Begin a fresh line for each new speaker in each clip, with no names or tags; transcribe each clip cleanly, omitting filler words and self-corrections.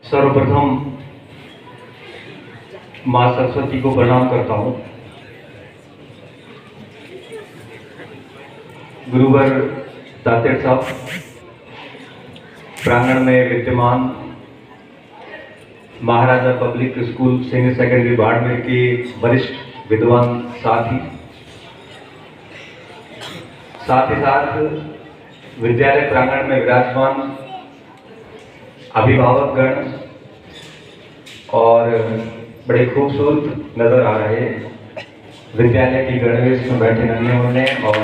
सर्वप्रथम माँ सरस्वती को प्रणाम करता हूँ। गुरुवर दातेर साहब, प्रांगण में विद्यमान Maharaja public school senior secondary Barmer के वरिष्ठ विद्वान साथी, साथ ही साथ विद्यालय प्रांगण में विराजमान अभिभावकगण और बड़े खूबसूरत नजर आ रहे विद्यालय की गणवेश में बैठे नन्हे मुन्ने और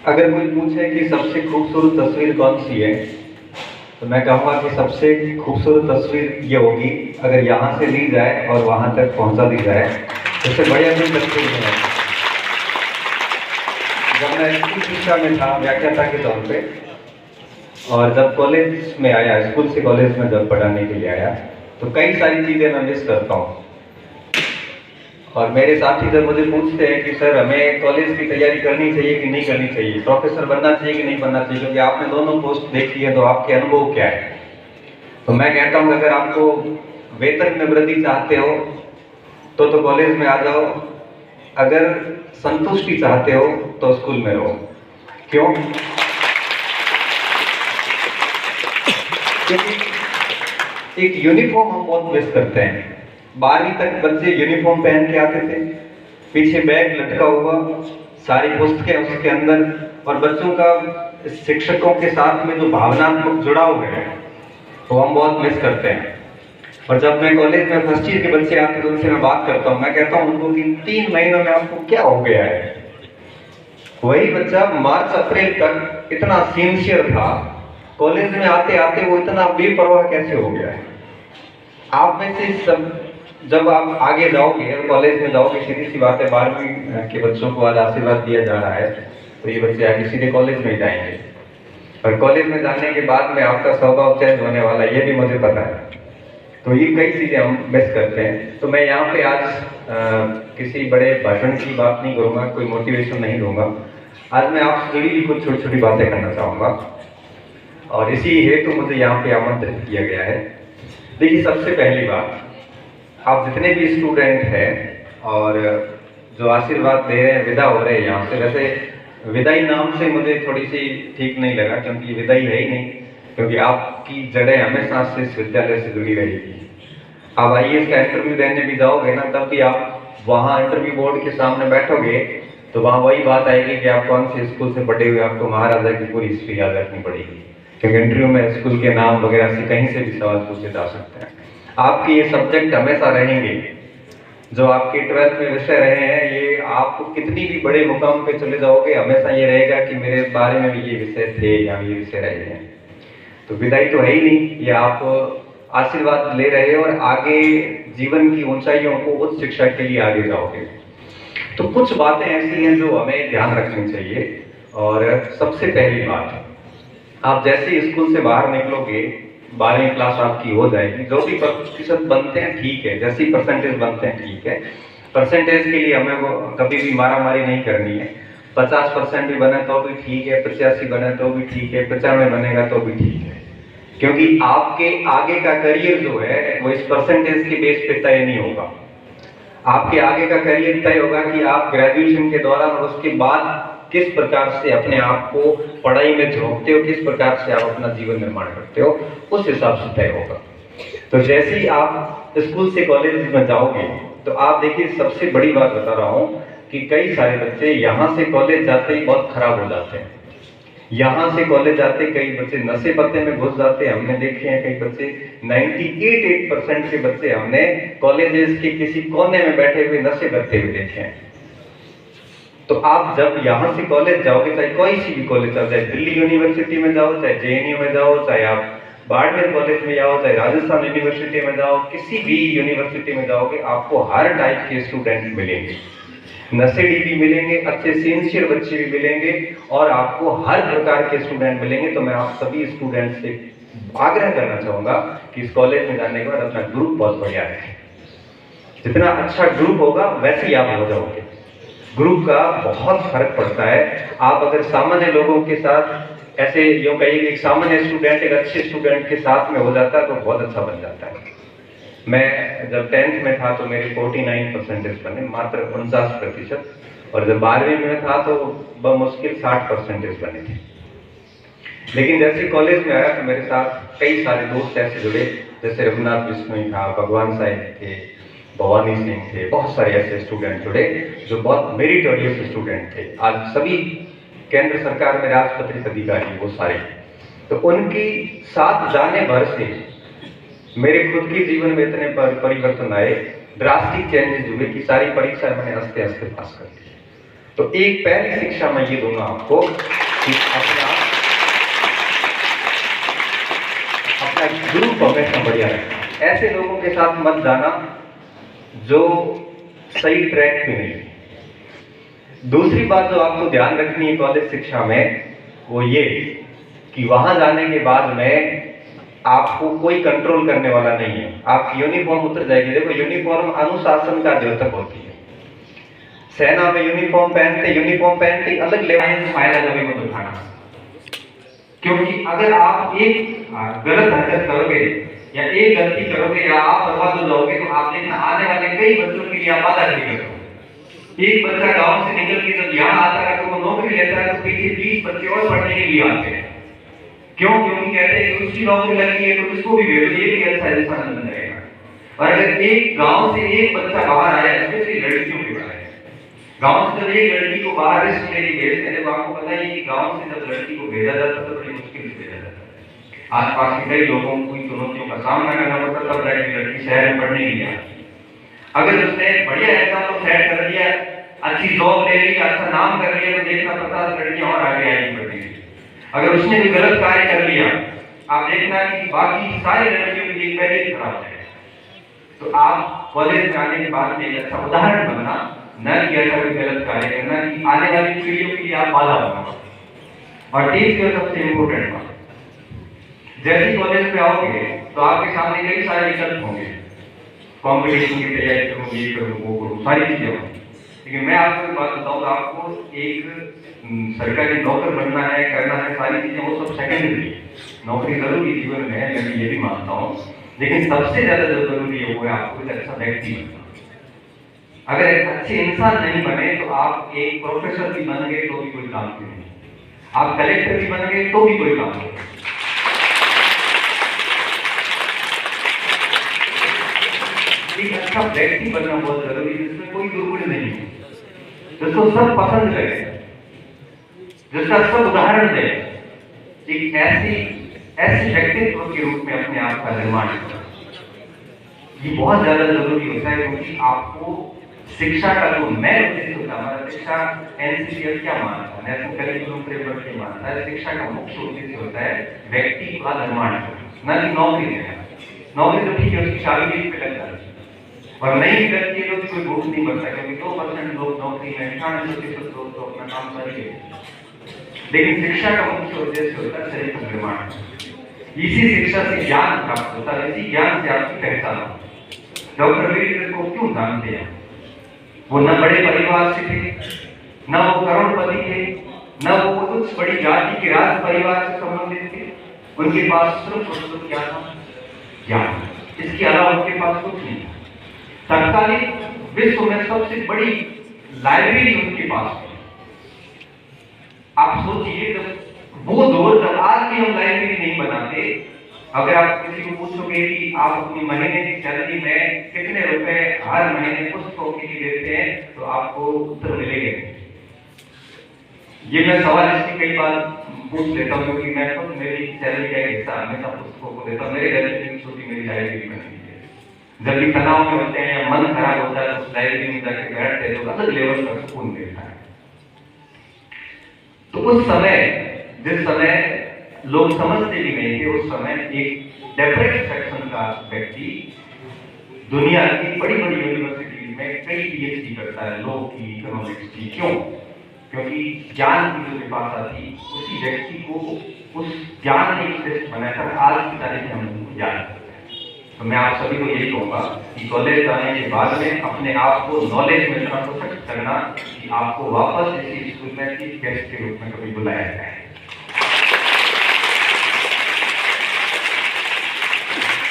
अगर कोई पूछे कि सबसे खूबसूरत तस्वीर कौन सी है, तो मैं कहूँगा कि सबसे खूबसूरत तस्वीर ये होगी अगर यहाँ से ली जाए और वहाँ तक पहुँचा दी जाए। इससे बढ़िया कोई तस्वीर नहीं है। जब मैं स्कूल शिक्षा में था व्याख्याता के तौर पे, और जब कॉलेज में आया, स्कूल से कॉलेज में जब पढ़ाने के लिए आया, तो कई सारी चीज़ें मैं मिस करता हूँ। और मेरे साथी जब मुझे पूछते हैं कि सर हमें कॉलेज की तैयारी करनी चाहिए कि नहीं करनी चाहिए, प्रोफेसर बनना चाहिए कि नहीं बनना चाहिए, क्योंकि आपने दोनों पोस्ट देखी है, तो आपके अनुभव क्या है, तो मैं कहता हूँ अगर आपको वेतन में वृद्धि चाहते हो तो कॉलेज में आ जाओ, अगर संतुष्टि चाहते हो तो स्कूल में रहो। क्यों? क्योंकि एक यूनिफॉर्म हम बहुत मिस करते हैं। 12वीं तक बच्चे यूनिफॉर्म पहन के आते थे, पीछे बैग लटका हुआ, सारी पुस्तकें उसके अंदर, और बच्चों का शिक्षकों के साथ में जो भावनात्मक जुड़ाव है वो हम बहुत मिस करते हैं। और जब मैं कॉलेज में फर्स्ट ईयर के बच्चे आते हैं तो उनसे मैं बात करता हूँ, मैं कहता हूँ उनको कि 3 महीनों में आपको क्या हो गया है। वही बच्चा मार्च अप्रैल तक इतना सिंसियर था, कॉलेज में आते आते वो इतना बेपरवाह कैसे हो गया है। आप में से सब जब आप आगे जाओगे, कॉलेज में जाओगे, सीधी सी बात है, 12वीं के बच्चों को आज आशीर्वाद दिया जा रहा है, तो ये बच्चे आगे सीधे कॉलेज में जाएंगे, और कॉलेज में जाने के बाद में आपका स्वभाव चेंज होने वाला है, ये भी मुझे पता है। तो ये कई चीज़ें हम मिस करते हैं। तो मैं यहाँ पे आज किसी बड़े भाषण की बात नहीं करूँगा, कोई मोटिवेशन नहीं दूंगा। आज मैं आपसे जुड़ी हुई कुछ छोटी छोटी बातें करना चाहूँगा, और इसी हेतु मुझे यहाँ पे आमंत्रित किया गया है। देखिए, सबसे पहली बात, आप जितने भी स्टूडेंट हैं और जो आशीर्वाद दे रहे हैं, विदा हो रहे हैं यहाँ से, वैसे विदाई नाम से मुझे थोड़ी सी ठीक नहीं लगा, क्योंकि ये विदाई है ही नहीं, क्योंकि आपकी जड़ें हमेशा से इस विद्यालय से जुड़ी रहेगी। आप IAS का इंटरव्यू देने भी जाओगे ना, तब भी आप वहाँ इंटरव्यू बोर्ड के सामने बैठोगे तो वहाँ वही बात आएगी कि आप कौन से स्कूल से पढ़े हुए, आपको महाराजा की पूरी हिस्ट्री याद रखनी पड़ेगी, क्योंकि इंटरव्यू में स्कूल के नाम वगैरह से कहीं से भी सवाल पूछे जा सकते हैं। आपके ये सब्जेक्ट हमेशा रहेंगे, जो आपके 12th में विषय रहे हैं, ये आप कितनी भी बड़े मुकाम पे चले जाओगे, हमेशा ये रहेगा कि मेरे बारे में भी ये विषय थे या ये विषय रहे हैं। तो विदाई तो है ही नहीं, ये आप आशीर्वाद ले रहे हो और आगे जीवन की ऊंचाइयों को, उच्च शिक्षा के लिए आगे जाओगे। तो कुछ बातें ऐसी हैं जो हमें ध्यान रखनी चाहिए। और सबसे पहली बात, आप जैसे ही स्कूल से बाहर निकलोगे, 12वीं क्लास आपकी हो जाएगी, जो भी प्रतिशत बनते हैं ठीक है, जैसी परसेंटेज बनते हैं ठीक है। परसेंटेज के लिए हमें वो कभी भी मारामारी नहीं करनी है। 50% भी बने तो भी ठीक है, 85 बने तो भी ठीक है, 95 बनेगा तो भी ठीक है, क्योंकि आपके आगे का करियर जो है वो इस परसेंटेज के बेस पे तय नहीं होगा। आपके आगे का करियर तय होगा कि आप ग्रेजुएशन के दौरान और उसके बाद किस प्रकार से अपने आप को पढ़ाई में झोंकते हो, किस प्रकार से आप अपना जीवन निर्माण करते हो, उस हिसाब से तय होगा। तो जैसे ही आप स्कूल से कॉलेज में जाओगे, तो आप देखिए, सबसे बड़ी बात बता रहा हूँ कि कई सारे बच्चे यहाँ से कॉलेज जाते ही बहुत खराब हो जाते हैं। यहाँ से कॉलेज जाते कई बच्चे नशे पत्ते में घुस जाते हैं, हमने देखे हैं कई बच्चे, 98% के बच्चे हमने कॉलेजेस के किसी कोने में बैठे हुए नशे करते हुए देखे हैं। तो आप जब यहाँ से कॉलेज जाओगे, चाहे कोई सी भी कॉलेज जाओ, चाहे दिल्ली यूनिवर्सिटी में जाओ, चाहे JNU में जाओ, चाहे आप बाड़मेर कॉलेज में जाओ, चाहे राजस्थान यूनिवर्सिटी में जाओ, किसी भी यूनिवर्सिटी में जाओगे, आपको हर टाइप के स्टूडेंट मिलेंगे। नशेड़ी भी मिलेंगे, अच्छे सिंसियर बच्चे भी मिलेंगे, और आपको हर प्रकार के स्टूडेंट मिलेंगे। तो मैं आप सभी स्टूडेंट से आग्रह करना चाहूंगा कि इस कॉलेज में जाने के बाद अपना ग्रुप बहुत बढ़िया रखें। जितना अच्छा ग्रुप होगा वैसे ही आप हो जाओगे। ग्रुप का बहुत फर्क पड़ता है। आप अगर सामान्य लोगों के साथ ऐसे यूँ कहिए कि एक सामान्य स्टूडेंट एक अच्छे स्टूडेंट के साथ में हो जाता है तो बहुत अच्छा बन जाता है। मैं जब 10th में था तो मेरे 49% बने, मात्र 49%, और जब 12वीं में था तो बमुश्किल 60% बने थे। लेकिन जैसे कॉलेज में आया तो मेरे साथ कई सारे दोस्त ऐसे जुड़े, जैसे रघुनाथ बिश्नोई था, भगवान साहिब थे, भवानी सिंह थे, बहुत सारे ऐसे स्टूडेंट जुड़े जो बहुत मेरिटोरियस स्टूडेंट थे। आज सभी केंद्र सरकार में राजपत्रित अधिकारी वो सारे। तो उनकी साथ जाने भर से मेरे खुद के जीवन में इतने परिवर्तन आए, ड्रास्टिक चेंजेस हुए कि सारी परीक्षा मैंने हंसते हंसते पास कर दी। तो एक पहली शिक्षा मैं ये दूंगा आपको कि अपना ग्रुप हमेशा बढ़िया रखना, ऐसे लोगों के साथ मत जाना जो सही ट्रैक पे नहीं। दूसरी बात जो आपको ध्यान रखनी है कॉलेज शिक्षा में वो ये कि वहां जाने के बाद में आपको कोई कंट्रोल करने वाला नहीं है, आपकी यूनिफॉर्म उतर जाएगी। देखो यूनिफॉर्म अनुशासन का द्योतक होती है। सेना में यूनिफॉर्म पहनते अलग लेवल फायदा कभी मत उठाना, क्योंकि अगर आप एक गलत हरकत करोगे या एक गलती करोगे या आप बर्बाद हो जाओगे तो आप देखना आने वाले कई बच्चों के लिए आप बाधा खड़ी करोगे। एक बच्चा गांव से निकल के जब यहाँ आता है तो वो नौकरी लेता है तो पीछे 20 बच्चे और पढ़ने के लिए आते हैं। क्यों? क्योंकि कहते हैं कि उसकी नौकरी लगी है तो उसको भी भेजो, ये भी अच्छा इंसान बन जाएगा। और अगर एक गांव से एक बच्चा बाहर आया, स्पेशली लड़कियों के बारे में, गांव से जब एक लड़की को बाहर रेस्ट लेके भेजते हैं, तो आपको पता है कि गांव से जब लड़की को भेजा जाता है तो बड़ी मुश्किल से भेजा जाता है। आसपास के कई लोगों को इन चुनौतियों का सामना करना पड़ता, तब जाके लड़की शहर में पढ़ने के लिए आती। अगर उसने बढ़िया एग्जाम को सेट कर दिया, अच्छी जॉब ले ली, अच्छा नाम कर लिया, तो देखना 50 लड़कियां और आगे आएगी पढ़ने। अगर उसने कोई गलत कार्य कर लिया, आप देखना कि बाकी सारी लड़कियों के लिए पहले ही खराब है। तो आप कॉलेज में आने के बाद में अच्छा उदाहरण बनना, न कि ऐसा कोई गलत कार्य करना कि आने वाली पीढ़ियों के लिए आप बाधा बनो। और तीसरी और सबसे इम्पोर्टेंट बात, जैसे कॉलेज में आओगे तो आपके सामने कई सारे विकल्प होंगे, कॉम्पिटिशन की तैयारी करूँ, ये करूँ, वो करूँ, सारी चीजें होंगी। लेकिन मैं आपको एक बात बताऊँ, आपको एक सरकारी नौकर बनना है, करना है, सारी चीजें वो सब सेकेंडरी है। नौकरी जरूरी जीवन में है, मैं ये भी मानता हूँ, लेकिन सबसे ज्यादा जो जरूरी है वो है आपको एक अच्छा व्यक्ति बनना। अगर एक अच्छे इंसान नहीं बने तो आप एक प्रोफेसर भी बन गए तो भी कोई काम नहीं, आप कलेक्टर भी बन गए तो भी कोई काम नहीं। एक अच्छा व्यक्ति बनना बहुत जरूरी है, जिसमें कोई दुर्गुण नहीं है, जिसको सब पसंद करें, जिसका सब उदाहरण दे, एक ऐसे व्यक्तित्व के रूप में अपने आप का निर्माण करना, ये बहुत ज्यादा जरूरी होता है। क्योंकि आपको शिक्षा का जो मेन उद्देश्य होता है, हमारा शिक्षा एनसीसीएल क्या मानता है, नेशनल करिकुलम फ्रेमवर्क क्या मानता है, शिक्षा का मुख्य उद्देश्य होता है व्यक्ति का निर्माण करना, न कि नौकरी देना। नौकरी तो ठीक है, उसकी चाबी पे लग जाती है, और नहीं करती है तो कोई भूख नहीं बनता, क्योंकि 2% लोग नौकरी में, 98% लोग तो अपना काम कर ही लेते। लेकिन शिक्षा का मुख्य उद्देश्य होता है चरित्र निर्माण। इसी शिक्षा से ज्ञान प्राप्त होता है, इसी ज्ञान से आपकी पहचान होती है। डॉक्टर अम्बेडकर को क्यों जानते हैं? वो न बड़े परिवार से थे, न वो करोड़पति थे, न वो कुछ बड़ी जाति के राज परिवार से संबंधित थे। उनके पास सिर्फ और सिर्फ क्या था? ज्ञान। इसके अलावा उनके पास कुछ नहीं था। तत्कालीन विश्व में सबसे बड़ी लाइब्रेरी उनके पास थी। आप सोचिए, जब वो दौर, जब आज भी हम लाइब्रेरी नहीं बनाते, अगर आप किसी को पूछोगे कि आप अपनी महीने की सैलरी में कितने रुपए हर महीने पुस्तकों के लिए देते हैं, तो आपको उत्तर मिलेंगे। ये मैं सवाल इसकी कई बार पूछ लेता हूँ, क्योंकि मैं खुद मेरी सैलरी का एक हिस्सा हमेशा पुस्तकों को देता हूँ। मेरे घर में छोटी मेरी लाइब्रेरी बनी है। जब भी तनाव में होते हैं या मन खराब होता है, तो लाइब्रेरी में जाकर बैठते हैं तो अलग लेवल का सुकून मिलता है। तो उस समय, जिस समय लोग समझते भी नहीं थे, उस समय एक डेप्रेस्ड सेक्शन का व्यक्ति दुनिया की बड़ी बड़ी यूनिवर्सिटी में कई पीएचडी करता है, लॉ की, इकोनॉमिक्स की। क्यों? क्योंकि ज्ञान की जो विपाशा थी, उसी व्यक्ति को उस ज्ञान ने श्रेष्ठ बनाया था। आज की तारीख में हम उनको याद करते हैं। तो मैं आप सभी को यही कहूँगा कि कॉलेज आने के बाद में अपने आप को नॉलेज में इतना सशक्त करना कि आपको वापस इसी स्कूल में गेस्ट के रूप में कभी बुलाया जाए।